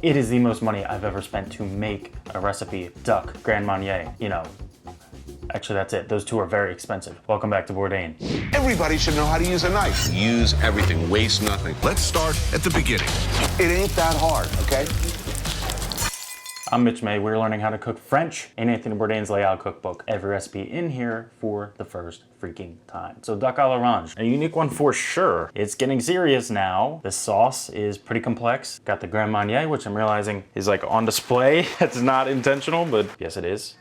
It is the most money I've ever spent to make a recipe duck Grand Marnier. You know, actually that's it. Those two are very expensive. Welcome back to Bourdain. Everybody should know how to use a knife. Use everything, waste nothing. Let's start at the beginning. It ain't that hard, okay? I'm Mitch May. We're learning how to cook French in Anthony Bourdain's Layout Cookbook. Every recipe in here for the first freaking time. So duck à l'orange, a unique one for sure. It's getting serious now. The sauce is pretty complex. Got the Grand Marnier, which I'm realizing is like on display. It's not intentional, but yes it is.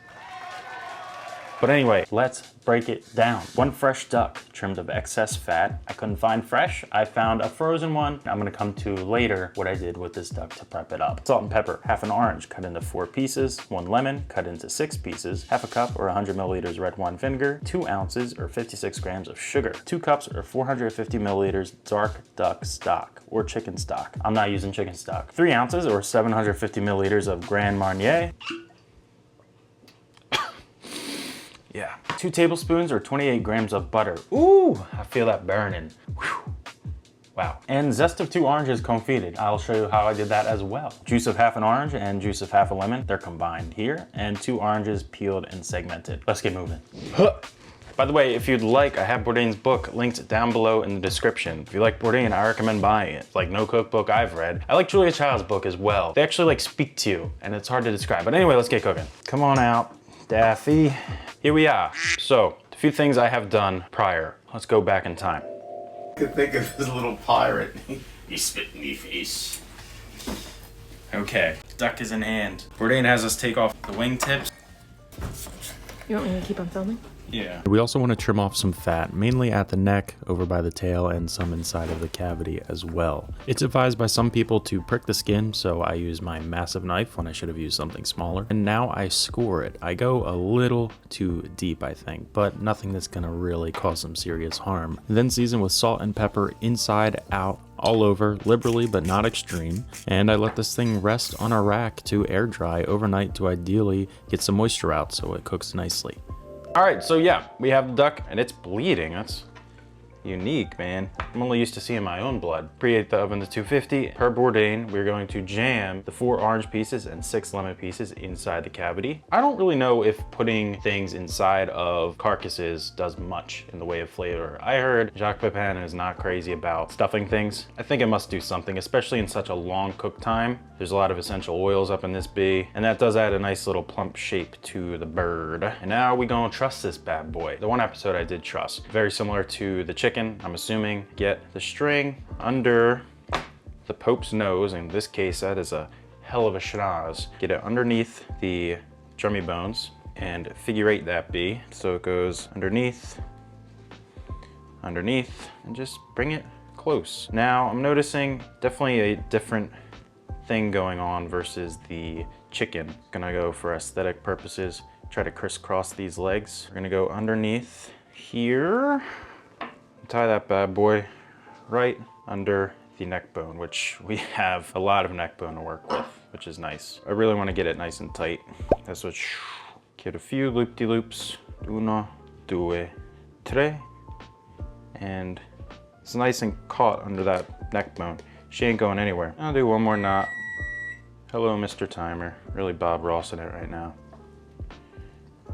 But anyway, let's break it down. One fresh duck trimmed of excess fat. I couldn't find fresh. I found a frozen one. I'm gonna come to later what I did with this duck to prep it up. Salt and pepper, half an orange cut into 4 pieces, 1 lemon cut into 6 pieces, half a cup or 100 milliliters red wine vinegar, 2 ounces or 56 grams of sugar, 2 cups or 450 milliliters dark duck stock or chicken stock. I'm not using chicken stock. 3 ounces or 750 milliliters of Grand Marnier. Yeah. 2 tablespoons or 28 grams of butter. Ooh, I feel that burning. Whew. Wow. And zest of 2 oranges confited. I'll show you how I did that as well. Juice of half an orange and juice of half a lemon. They're combined here. And 2 oranges peeled and segmented. Let's get moving. Huh. By the way, if you'd like, I have Bourdain's book linked down below in the description. If you like Bourdain, I recommend buying it. It's like no cookbook I've read. I like Julia Child's book as well. They actually like speak to you and it's hard to describe. But anyway, let's get cooking. Come on out, Daffy. Here we are. So, a few things I have done prior. Let's go back in time. I could think of this little pirate. He spit in me face. Okay, duck is in hand. Bourdain has us take off the wing tips. You want me to keep on filming? Yeah. We also want to trim off some fat, mainly at the neck, over by the tail, and some inside of the cavity as well. It's advised by some people to prick the skin, so I use my massive knife when I should have used something smaller. And now I score it. I go a little too deep, I think, but nothing that's gonna really cause some serious harm. Then season with salt and pepper inside, out, all over, liberally but not extreme. And I let this thing rest on a rack to air dry overnight to ideally get some moisture out so it cooks nicely. All right, so yeah, we have the duck and it's bleeding. That's unique, man. I'm only used to seeing my own blood. Preheat the oven to 250. Per Bourdain, we're going to jam the 4 orange pieces and 6 lemon pieces inside the cavity. I don't really know if putting things inside of carcasses does much in the way of flavor. I heard Jacques Pepin is not crazy about stuffing things. I think it must do something, especially in such a long cook time. There's a lot of essential oils up in this bee, and that does add a nice little plump shape to the bird. And now we gonna truss this bad boy. The one episode I did truss. Very similar to the chicken, I'm assuming. Get the string under the Pope's nose. In this case, that is a hell of a schnoz. Get it underneath the drummy bones and figure 8 that bee. So it goes underneath, underneath, and just bring it close. Now I'm noticing definitely a different thing going on versus the chicken. Gonna go for aesthetic purposes, try to crisscross these legs. We're gonna go underneath here, tie that bad boy right under the neck bone, which we have a lot of neck bone to work with, which is nice. I really wanna get it nice and tight. That's what, get a few loop-de-loops. 1, 2, 3. And it's nice and caught under that neck bone. She ain't going anywhere. I'll do one more knot. Hello, Mr. Timer. Really Bob Ross in it right now.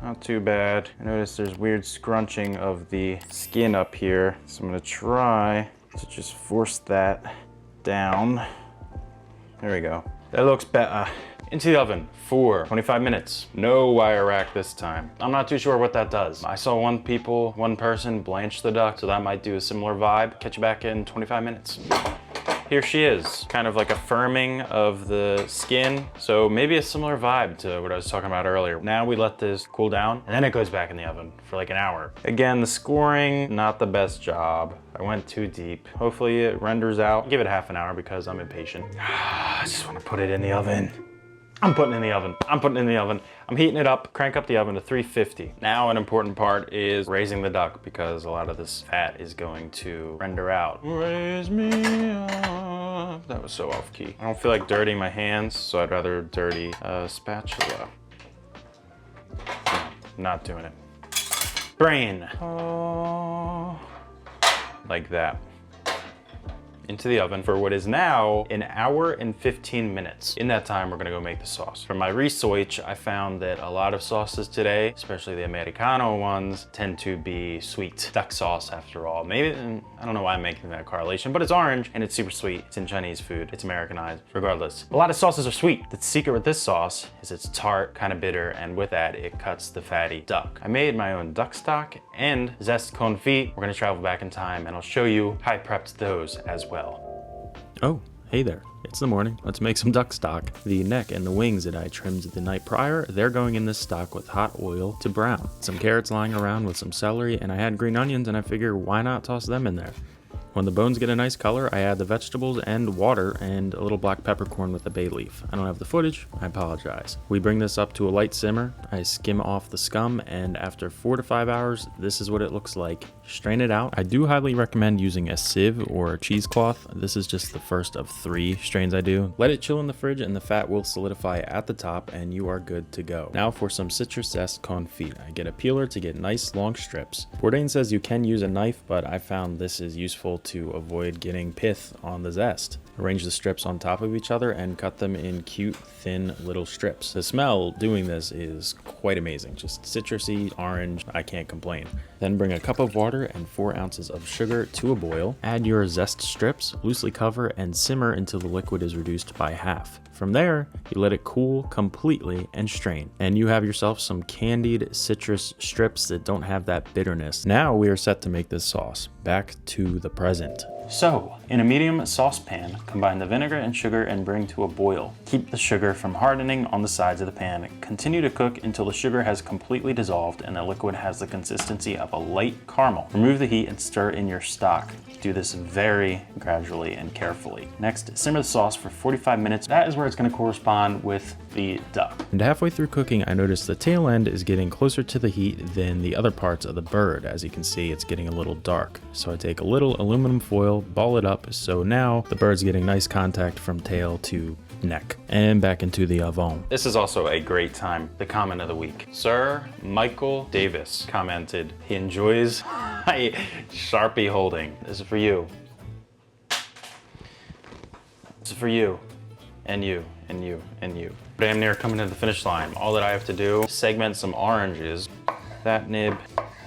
Not too bad. I notice there's weird scrunching of the skin up here. So I'm gonna try to just force that down. There we go. That looks better. Into the oven for 25 minutes. No wire rack this time. I'm not too sure what that does. I saw one person blanch the duck, so that might do a similar vibe. Catch you back in 25 minutes. Here she is, kind of like a firming of the skin. So maybe a similar vibe to what I was talking about earlier. Now we let this cool down and then it goes back in the oven for like an hour. Again, the scoring, not the best job. I went too deep. Hopefully it renders out. Give it half an hour because I'm impatient. I just want to put it in the oven. I'm putting it in the oven. I'm putting it in the oven. I'm heating it up, crank up the oven to 350. Now an important part is raising the duck because a lot of this fat is going to render out. Raise me up. That was so off key. I don't feel like dirtying my hands, so I'd rather dirty a spatula. Not doing it. Brain. Oh, like that. into the oven for what is now an hour and 15 minutes. In that time, we're gonna go make the sauce. For my research, I found that a lot of sauces today, especially the Americano ones, tend to be sweet. Duck sauce, after all. Maybe, I don't know why I'm making that correlation, but it's orange and it's super sweet. It's in Chinese food, it's Americanized. Regardless, a lot of sauces are sweet. The secret with this sauce is it's tart, kind of bitter, and with that, it cuts the fatty duck. I made my own duck stock and zest confit. We're gonna travel back in time and I'll show you how I prepped those as well. Oh, hey there. It's the morning. Let's make some duck stock. The neck and the wings that I trimmed the night prior, they're going in this stock with hot oil to brown. Some carrots lying around with some celery, and I had green onions, and I figure why not toss them in there? When the bones get a nice color, I add the vegetables and water and a little black peppercorn with a bay leaf. I don't have the footage, I apologize. We bring this up to a light simmer. I skim off the scum, and after 4 to 5 hours, this is what it looks like. Strain it out. I do highly recommend using a sieve or a cheesecloth. This is just the first of 3 strains I do. Let it chill in the fridge and the fat will solidify at the top and you are good to go. Now for some citrus zest confit. I get a peeler to get nice long strips. Bourdain says you can use a knife, but I found this is useful to avoid getting pith on the zest. Arrange the strips on top of each other and cut them in cute, thin little strips. The smell doing this is quite amazing. Just citrusy, orange, I can't complain. Then bring a cup of water and 4 ounces of sugar to a boil. Add your zest strips, loosely cover, and simmer until the liquid is reduced by half. From there, you let it cool completely and strain. And you have yourself some candied citrus strips that don't have that bitterness. Now we are set to make this sauce. Back to the present. So, in a medium saucepan, combine the vinegar and sugar and bring to a boil. Keep the sugar from hardening on the sides of the pan. Continue to cook until the sugar has completely dissolved and the liquid has the consistency of a light caramel. Remove the heat and stir in your stock. Do this very gradually and carefully. Next, simmer the sauce for 45 minutes. That is where it's going to correspond with the duck. And halfway through cooking, I noticed the tail end is getting closer to the heat than the other parts of the bird. As you can see, it's getting a little dark. So I take a little aluminum foil, ball it up, so now the bird's getting nice contact from tail to neck. And back into the oven. This is also a great time. The comment of the week. Sir Michael Davis commented, he enjoys my Sharpie holding. This is for you. This is for you. And you, and you, and you. Damn near coming to the finish line. All that I have to do is segment some oranges. That nib,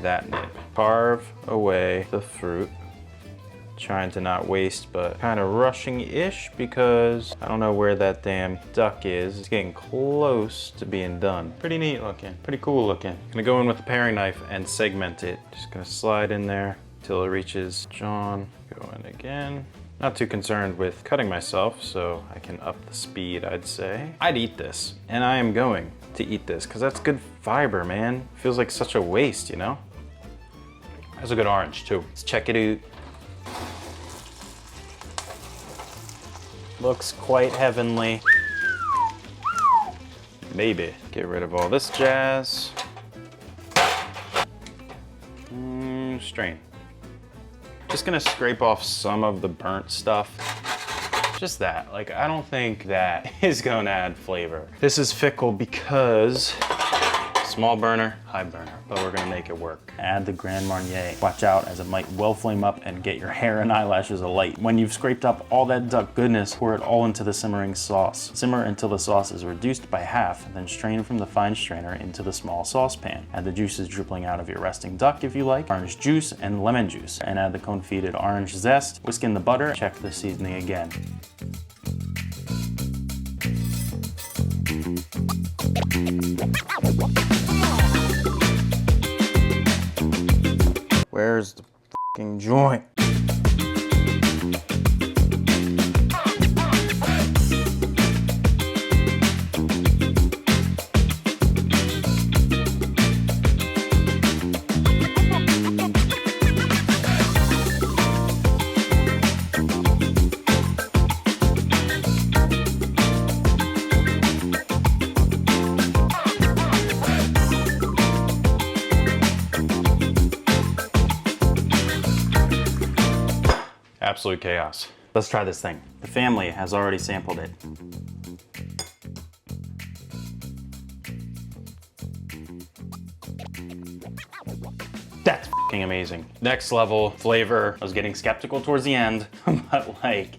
that nib. Carve away the fruit. Trying to not waste, but kind of rushing-ish because I don't know where that damn duck is. It's getting close to being done. Pretty neat looking, pretty cool looking. Gonna go in with a paring knife and segment it. Just gonna slide in there till it reaches John. Go in again. Not too concerned with cutting myself, so I can up the speed, I'd say. I'd eat this, and I am going to eat this because that's good fiber, man. Feels like such a waste, you know? That's a good orange too. Let's check it out. Looks quite heavenly. Maybe. Get rid of all this jazz. Strain. Just gonna scrape off some of the burnt stuff. Just that. Like, I don't think that is gonna add flavor. This is fickle because small burner, high burner, but we're gonna make it work. Add the Grand Marnier. Watch out as it might well flame up and get your hair and eyelashes alight. When you've scraped up all that duck goodness, pour it all into the simmering sauce. Simmer until the sauce is reduced by half, then strain from the fine strainer into the small saucepan. Add the juices dripping out of your resting duck if you like, orange juice and lemon juice, and add the confited orange zest. Whisk in the butter, check the seasoning again. Where's the fucking joint? Absolute chaos. Let's try this thing. The family has already sampled it. That's fucking amazing. Next level flavor. I was getting skeptical towards the end, but like,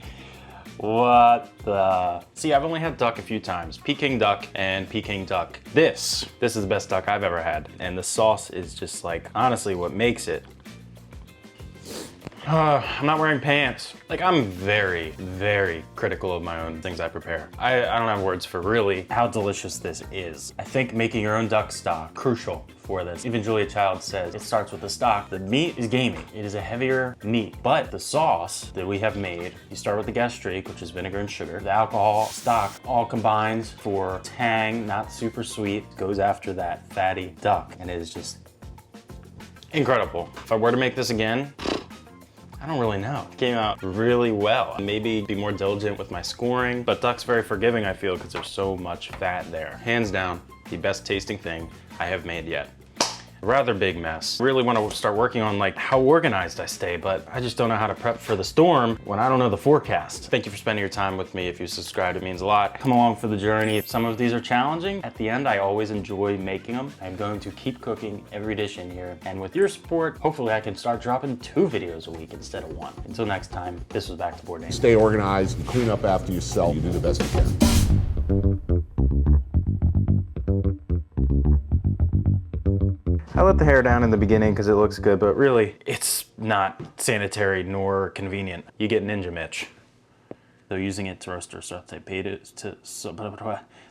what the? See, I've only had duck a few times. Peking duck and Peking duck. This is the best duck I've ever had. And the sauce is just like, honestly, what makes it. I'm not wearing pants. Like, I'm very, very critical of my own things I prepare. I don't have words for really how delicious this is. I think making your own duck stock, crucial for this. Even Julia Child says it starts with the stock. The meat is gamey. It is a heavier meat, but the sauce that we have made, you start with the gastrique, which is vinegar and sugar. The alcohol, stock, all combines for tang, not super sweet, goes after that fatty duck, and it is just incredible. If I were to make this again, I don't really know. It came out really well. Maybe be more diligent with my scoring, but duck's very forgiving, I feel, because there's so much fat there. Hands down, the best tasting thing I have made yet. Rather big mess. Really want to start working on like how organized I stay, but I just don't know how to prep for the storm when I don't know the forecast. Thank you for spending your time with me. If you subscribe, it means a lot. Come along for the journey. Some of these are challenging. At the end, I always enjoy making them. I'm going to keep cooking every dish in here. And with your support, hopefully I can start dropping 2 videos a week instead of 1. Until next time, this was Back to Bourdain. Stay organized and clean up after yourself. You do the best you can. I let the hair down in the beginning because it looks good, but really, it's not sanitary nor convenient. You get Ninja Mitch. They're using it to roast or saute potatoes.